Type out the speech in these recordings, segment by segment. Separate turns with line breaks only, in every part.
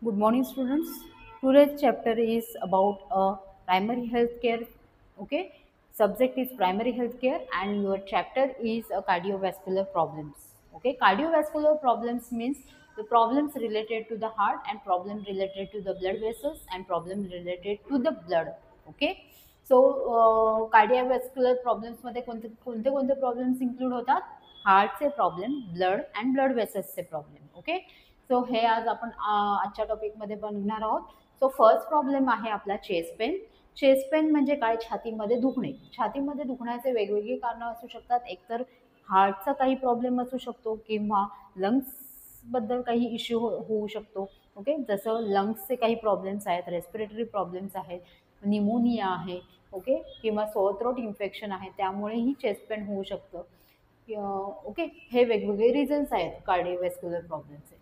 Good morning, students. Today's chapter is about primary healthcare. Okay, subject is primary healthcare, and your chapter is cardiovascular problems. Okay, cardiovascular problems means the problems related to the heart and problem related to the blood vessels and problem related to the blood. Okay, so cardiovascular problems मध्ये कोणते कोणते कोणते problems include होतात? हार्टचे problem, blood and blood वेसल्सचे problem. Okay, so हे आज आपण आजच्या टॉपिकमध्ये बनवणार आहोत. सो फर्स्ट प्रॉब्लेम आहे आपला चेस्ट पेन. चेस्ट पेन म्हणजे काय? छातीमध्ये दुखणे. छातीमध्ये दुखण्याचे वेगवेगळी कारणं असू शकतात. एकतर हार्टचा काही प्रॉब्लेम असू शकतो किंवा लंग्सबद्दल काही इश्यू होऊ शकतो. ओके, जसं लंग्सचे काही प्रॉब्लेम्स आहेत, रेस्पिरेटरी प्रॉब्लेम्स आहेत, निमोनिया आहे. ओके, किंवा सोअर थ्रोट इन्फेक्शन आहे, त्यामुळेही चेस्ट पेन होऊ शकतं. ओके, हे वेगवेगळे रिझन्स आहेत कार्डिओव्हॅस्क्युलर प्रॉब्लेमचे,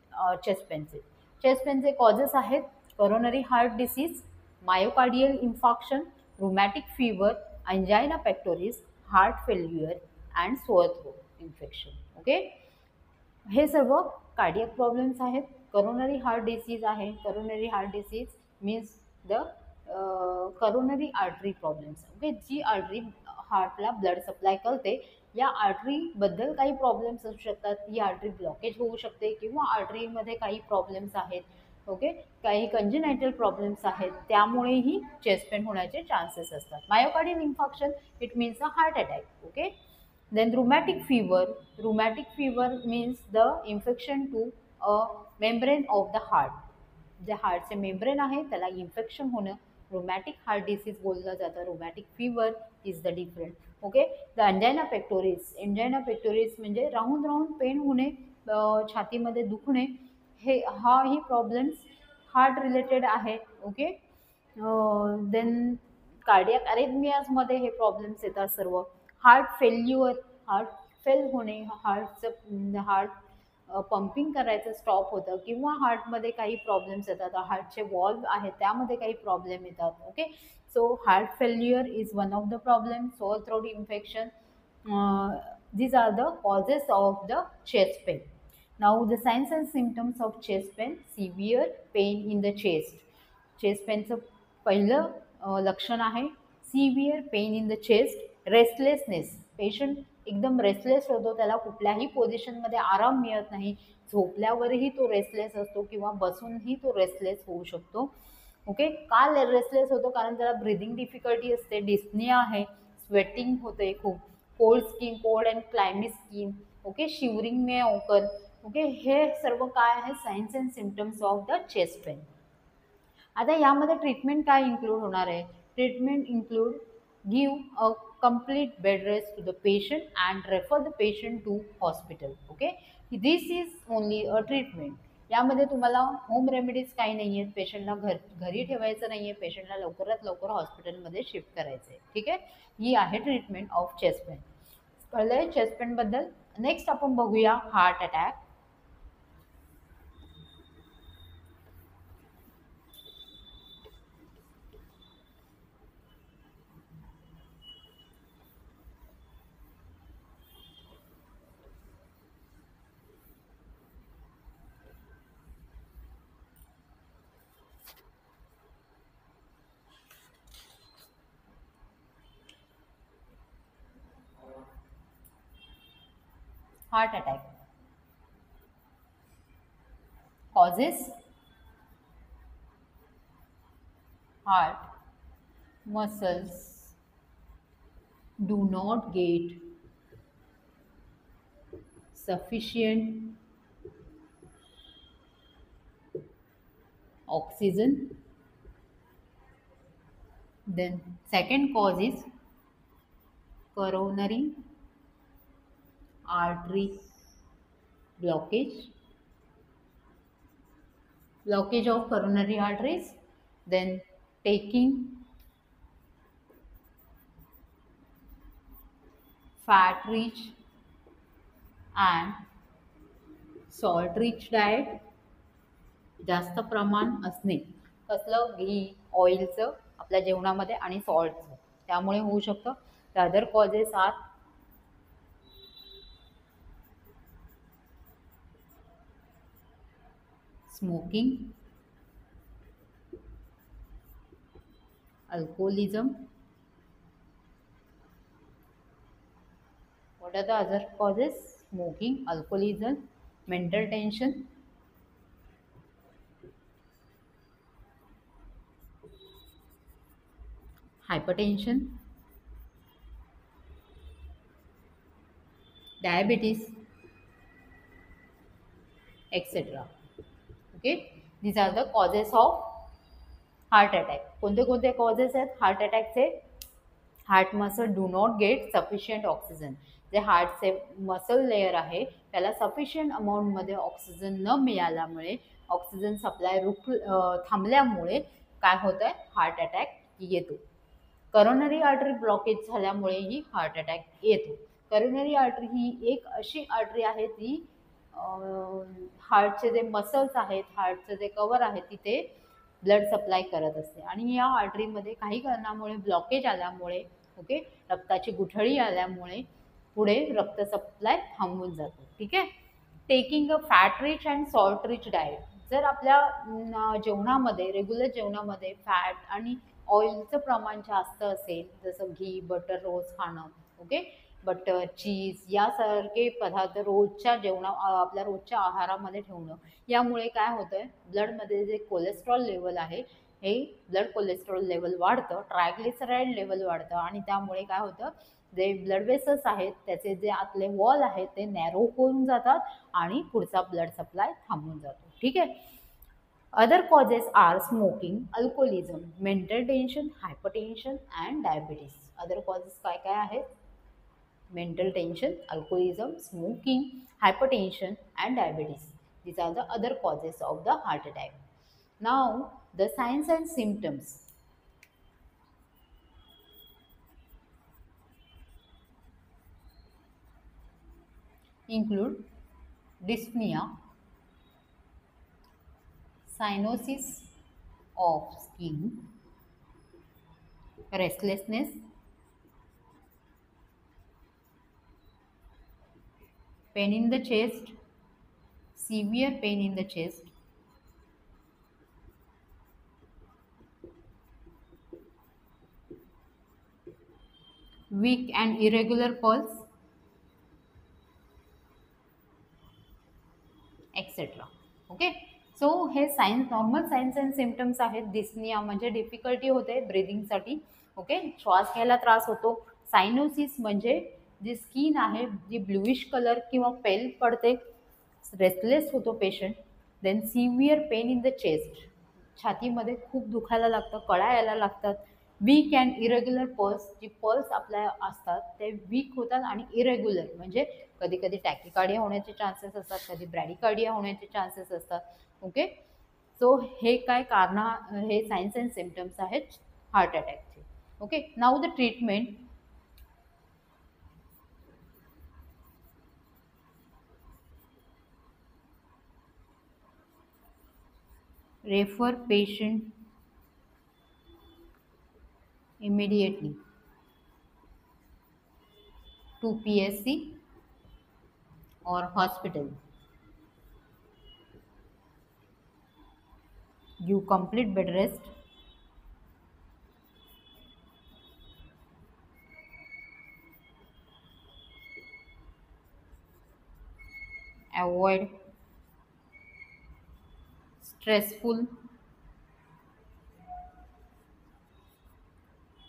चेस्ट पेनचे. चेस्ट पेनचे कॉजेस आहेत coronary heart disease, myocardial infarction, rheumatic fever, angina pectoris, heart failure and sore throat infection. Okay, हे सर्व कार्डियक प्रॉब्लेम्स आहेत. करोनरी हार्ट डिसीज आहे. Coronary heart disease means the coronary artery problems. Okay, जी artery हार्टला blood supply करते, या आर्टरीबद्दल काही problems असू शकतात. ही आर्टरी ब्लॉकेज होऊ शकते किंवा आर्टरीमध्ये काही प्रॉब्लेम्स आहेत. ओके, काही कंजेनायटल प्रॉब्लेम्स आहेत, त्यामुळेही चेस्ट पेन होण्याचे चान्सेस असतात. Myocardial infarction it means a heart attack. Okay, then rheumatic fever. Rheumatic fever means the infection to a membrane of the heart. जे हार्टचे मेम्ब्रेन आहे त्याला इन्फेक्शन होणं रोमॅटिक हार्ट डिसीज बोललं जातं. Rheumatic fever is the different. Okay, the angina pectoris. Angina pectoris म्हणजे राहून राहून pain होणे, छातीमध्ये दुखणे. ही प्रॉब्लेम्स हार्ट रिलेटेड आहे. ओके, देन कार्डियक अरेथमियाजमध्ये हे प्रॉब्लेम्स येतात सर्व. हार्ट फेल्युअर, हार्ट फेल होणे, हार्ट पंपिंग करायचं स्टॉप होतं किंवा हार्टमध्ये काही प्रॉब्लेम्स येतात. हार्टचे वॉल्व आहेत त्यामध्ये काही प्रॉब्लेम येतात. Okay, so heart failure is one of the problem. Sore throat infection, these are the causes of the chest pain. Now the signs and symptoms of chest pain: severe pain in the chest. Chest पेनचं पहिलं लक्षण आहे severe pain in the chest. Restlessness, patient एकदम restless होतो, त्याला कुठल्याही पोझिशनमध्ये आराम मिळत नाही. झोपल्यावरही तो रेस्टलेस असतो किंवा बसूनही तो रेस्टलेस होऊ शकतो. ओके, का रेस्टलेस होतो? कारण त्याला ब्रिदिंग डिफिकल्टी असते, डिस्निया आहे, स्वेटिंग होते खूप, cold skin, cold and clammy skin. Okay, shivering may occur. Okay, हे सर्व काय आहे? Signs and symptoms of the chest pain. आता यामध्ये ट्रीटमेंट काय इन्क्लूड होणार आहे? Treatment include give a complete bed rest to the patient and refer the patient to hospital. Okay, this is only a treatment. यामध्ये तुम्हाला home remedies काही नाही आहेत. पेशंटला घरी ठेवायचं नाही आहे, पेशंटला लवकरात लवकर हॉस्पिटलमध्ये शिफ्ट करायचं आहे. ठीक आहे, ही आहे ट्रीटमेंट ऑफ चेस्ट पेन. कळलं आहे चेस्ट पेनबद्दल. नेक्स्ट आपण बघूया heart attack. Heart attack causes: heart muscles do not get sufficient oxygen. Then second cause is coronary artery blockage, blockage of coronary arteries. Then taking fat rich and salt rich diet, जास्त प्रमाण असणे. कसलं? घी, ऑइलचं आपल्या जेवणामध्ये आणि सॉल्टचं, त्यामुळे होऊ शकतं. The other causes are smoking, alcoholism. What are the other causes? Smoking, alcoholism, mental tension, hypertension, diabetes, etc. Okay, these are the causes of heart attack. कोणते कोणते कॉजेस आहेत हार्ट अटॅकचे? Heart muscle do not get sufficient oxygen. जे हार्टचे muscle layer आहे त्याला sufficient अमाऊंटमध्ये oxygen न मिळाल्यामुळे, ऑक्सिजन सप्लाय थांबल्यामुळे काय होतं आहे? हार्ट अटॅक येतो. करोनरी आर्टरी ब्लॉकेज झाल्यामुळेही हार्ट अटॅक येतो. करोनरी आर्टरी ही एक अशी आर्टरी आहे ती हार्टचे जे मसल्स आहेत, हार्टचं जे कवर आहे तिथे ब्लड सप्लाय करत असते आणि या आर्टरीमध्ये काही कारणामुळे ब्लॉकेज आल्यामुळे, ओके, रक्ताची गुठळी आल्यामुळे पुढे रक्त सप्लाय थांबून जातो. ठीक आहे. Taking a fat rich and salt rich diet. जर आपल्या जेवणामध्ये, रेग्युलर जेवणामध्ये फॅट आणि ऑइलचं प्रमाण जास्त असेल, जसं घी, बटर रोज खाणं, ओके, बटर, चीज यासारखे पदार्थ रोजच्या आपल्या रोजच्या आहारामध्ये ठेवणं, यामुळे काय होतं आहे? ब्लडमध्ये जे कोलेस्ट्रॉल लेवल आहे, हे ब्लड कोलेस्ट्रॉल लेवल वाढतं, ट्रायग्लिसराईड लेवल वाढतं आणि त्यामुळे काय होतं? जे ब्लड वेसल्स आहेत त्याचे जे आतले वॉल आहेत ते नॅरो होऊन जातात आणि पुढचा ब्लड सप्लाय थांबून जातो. ठीक आहे. Other causes are smoking, alcoholism, mental tension, hypertension and diabetes. Other causes काय काय आहेत? Mental tension, alcoholism, smoking, hypertension and diabetes. These are the other causes of the heart attack. Now the signs and symptoms include dyspnea, cyanosis of skin, restlessness, pain in the chest, severe pain in the chest, weak and irregular pulse, etcetera. Okay. So हे signs, normal signs and symptoms आहेत. Dyspnoea म्हणजे difficulty होते ब्रिदिंगसाठी, okay, श्वास घ्यायला त्रास होतो. Cyanosis म्हणजे जी स्किन आहे जी ब्लूइश कलर किंवा पेल पडते, रेस्टलेस होतो patient. Then severe pain in the chest, छातीमध्ये खूप दुखायला लागतं, कळा यायला लागतात. वीक अँड इरेग्युलर पल्स, जी पल्स आपल्या असतात ते वीक होतात आणि इरेग्युलर म्हणजे कधी कधी टॅकिकार्डिया होण्याचे चान्सेस असतात, कधी ब्रॅडिकार्डिया होण्याचे चान्सेस असतात. ओके. सो हे काय कारण, हे सायन्स अँड सिम्टम्स आहेत हार्ट अटॅकचे. Okay. Now the treatment. Refer patient immediately to PSC or hospital. Give complete bed rest. Avoid stressful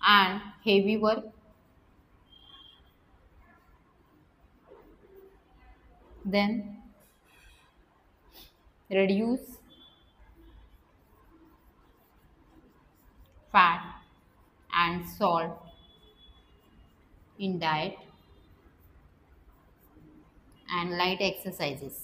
and heavy work. Then reduce fat and salt in diet and light exercises.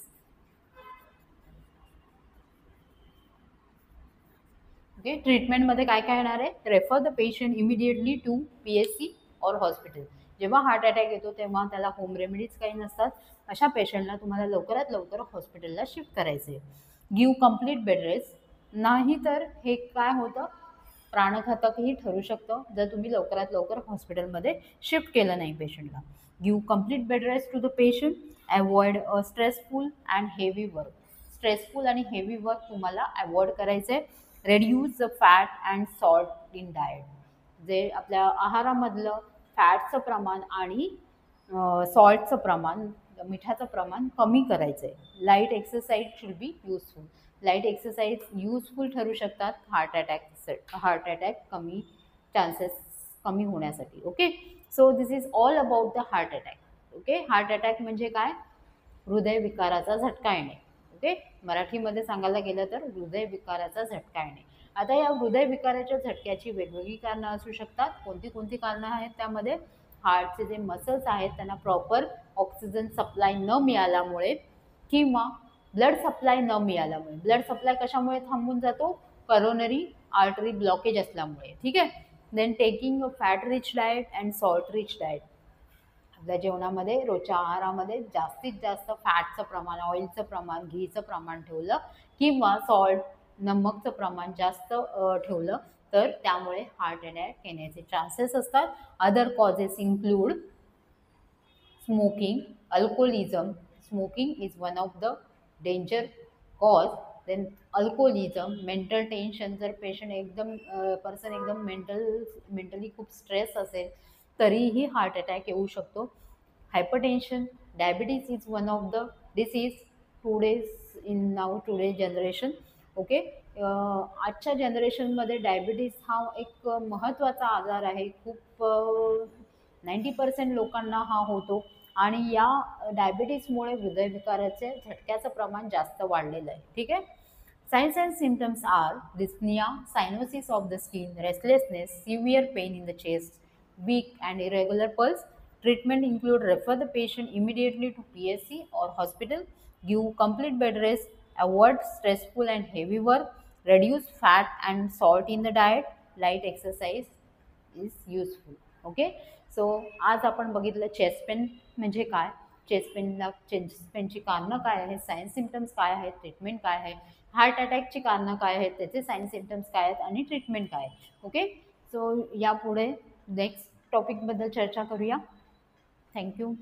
Okay. ट्रीटमेंटमध्ये काय काय येणार आहे? Refer the patient immediately to PSC or hospital. जेव्हा heart attack येतो तेव्हा त्याला home remedies काही नसतात. अशा पेशंटला तुम्हाला लवकरात लवकर हॉस्पिटलला शिफ्ट करायचे. Give complete bed rest. नाही तर हे काय होतं? प्राणघातकही ठरू शकतं जर तुम्ही लवकरात लवकर हॉस्पिटलमध्ये शिफ्ट केलं नाही पेशंटला. Give complete bed rest to the patient. Avoid stressful and heavy work. Stressful आणि हेवी वर्क तुम्हाला अवॉइड करायचं आहे. Reduce the fat and salt in diet. जे आपल्या आहारामधलं फॅटचं प्रमाण आणि सॉल्टचं प्रमाण, मिठाचं प्रमाण कमी करायचं आहे. Light exercise should be useful. Light exercise useful ठरू शकतात हार्ट अटॅक कमी चान्सेस कमी होण्यासाठी. Okay, so this is all about the heart attack. Okay, heart attack म्हणजे काय? हृदयविकाराचा झटका येणे. ओके, मराठीमध्ये सांगायला गेलं तर हृदयविकाराचा झटका येणे. आता या हृदयविकाराच्या झटक्याची वेगवेगळी कारणं असू शकतात. कोणती कोणती कारणं आहेत त्यामध्ये? हार्टचे जे मसल्स आहेत त्यांना प्रॉपर ऑक्सिजन सप्लाय न मिळाल्यामुळे किंवा ब्लड सप्लाय न मिळाल्यामुळे. ब्लड सप्लाय कशामुळे थांबून जातो? करोनरी आर्टरी ब्लॉकेज असल्यामुळे. ठीक आहे. Then taking a fat rich diet and salt rich diet. आपल्या जेवणामध्ये रोजच्या आहारामध्ये जास्तीत जास्त फॅटचं प्रमाण, ऑइलचं प्रमाण, घीचं प्रमाण ठेवलं किंवा सॉल्ट नमकचं प्रमाण जास्त ठेवलं तर त्यामुळे हार्ट अटॅक येण्याचे चान्सेस असतात. Other causes include smoking, alcoholism. Smoking is one of the danger cause. Then alcoholism, mental tension, जर पेशंट एकदम पर्सन एकदम मेंटली खूप स्ट्रेस असेल तरीही हार्ट अटॅक येऊ शकतो. Hypertension, diabetes is one of the disease today's in now today generation. Okay, आजच्या जनरेशनमध्ये डायबिटीज हा एक महत्त्वाचा आजार आहे. खूप 90% लोकांना हा होतो आणि या डायबिटीजमुळे हृदयविकाराचे झटक्याचं प्रमाण जास्त वाढलेलं आहे. ठीक आहे. Signs and symptoms are dyspnea, cyanosis of the skin, restlessness, severe pain in the chest, weak and irregular pulse. Treatment include refer the patient immediately to PSC or hospital, give complete bed rest, avoid stressful and heavy work, reduce fat and salt in the diet, light exercise is useful. Okay, so आज आपण बघितलं chest pain म्हणजे काय, chest पेनची कारणं काय आहेत, science symptoms काय आहेत, ट्रीटमेंट काय आहे, हार्ट अटॅकची कारणं काय आहेत, त्याचे सायन्स सिम्पटम्स काय आहेत आणि ट्रीटमेंट काय आहे. ओके, सो यापुढे नेक्स्ट टॉपिकबद्दल चर्चा करूया. थँक्यू.